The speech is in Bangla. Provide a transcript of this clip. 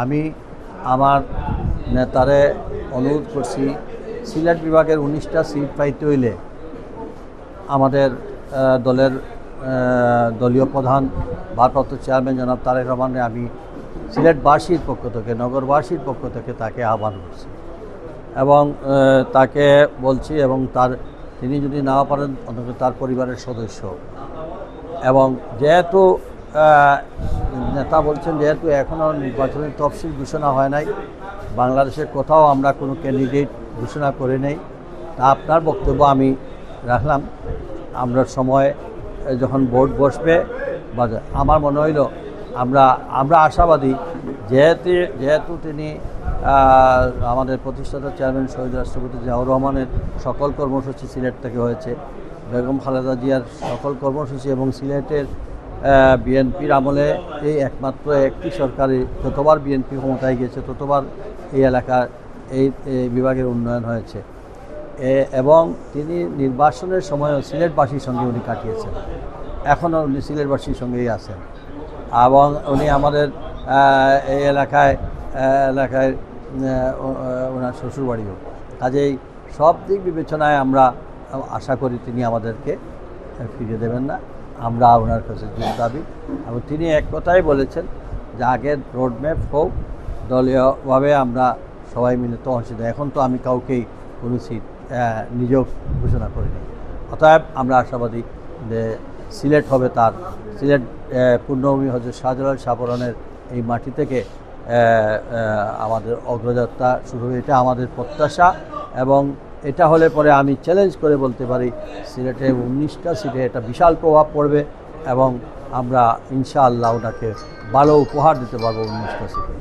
আমি আমার নেতারে অনুরোধ করছি সিলেট বিভাগের 19টা সিট পাইতে হইলে আমাদের দলের দলীয় প্রধান ভারপ্রাপ্ত চেয়ারম্যান জনাব তারেক রহমানের আমি সিলেটবাসীর পক্ষ থেকে নগরবাসীর পক্ষ থেকে তাকে আহ্বান করছি এবং তাকে বলছি এবং তিনি যদি না পারেন অন্তত তার পরিবারের সদস্য এবং যেহেতু নেতা বলছেন যেহেতু এখনও নির্বাচনের তফসিল ঘোষণা হয় নাই, বাংলাদেশের কোথাও আমরা কোনো ক্যান্ডিডেট ঘোষণা করে নেই, তা আপনার বক্তব্য আমি রাখলাম। আমরা সময় যখন ভোট বসবে বা আমার মনে হইল আমরা আশাবাদী যেহেতু তিনি আমাদের প্রতিষ্ঠাতা চেয়ারম্যান শহীদ রাষ্ট্রপতি জিয়াউর রহমানের সকল কর্মসূচি সিলেট থেকে হয়েছে, বেগম খালেদা জিয়ার সকল কর্মসূচি এবং সিলেটের বিএনপির আমলে এই একমাত্র একটি সরকারি যতবার বিএনপি ক্ষমতায় গিয়েছে ততবার এই এলাকার এই বিভাগের উন্নয়ন হয়েছে এবং তিনি নির্বাচনের সময়ও সিলেটবাসীর সঙ্গে উনি কাটিয়েছেন, এখনও উনি সিলেটবাসীর সঙ্গেই আছেন এবং উনি আমাদের এই এলাকায় ওনার শ্বশুরবাড়িও। কাজেই সব দিক বিবেচনায় আমরা আশা করি তিনি আমাদেরকে ফিরিয়ে দেবেন না, আমরা ওনার কাছে দাবি। এবং তিনি এক কথাই বলেছেন যে আগের রোডম্যাপ হোক, দলীয়ভাবে আমরা সবাই মিলে তহসিল। এখন তো আমি কাউকেই কোনো সিট নিয়োগ ঘোষণা করিনি, অতএব আমরা আশাবাদী যে সিলেট হবে তার সিলেট পূর্ণভূমি হজরত শাহজালাল শাহপরানের এই মাটি থেকে আমাদের অগ্রযাত্রা শুরু হবে, এটা আমাদের প্রত্যাশা। এবং এটা হলে পরে আমি চ্যালেঞ্জ করে বলতে পারি সিলেটে 19টা সিটে এটা বিশাল প্রভাব পড়বে এবং আমরা ইনশাআল্লাহ ওনাকে ভালো উপহার দিতে পারবো 19টা সিটে।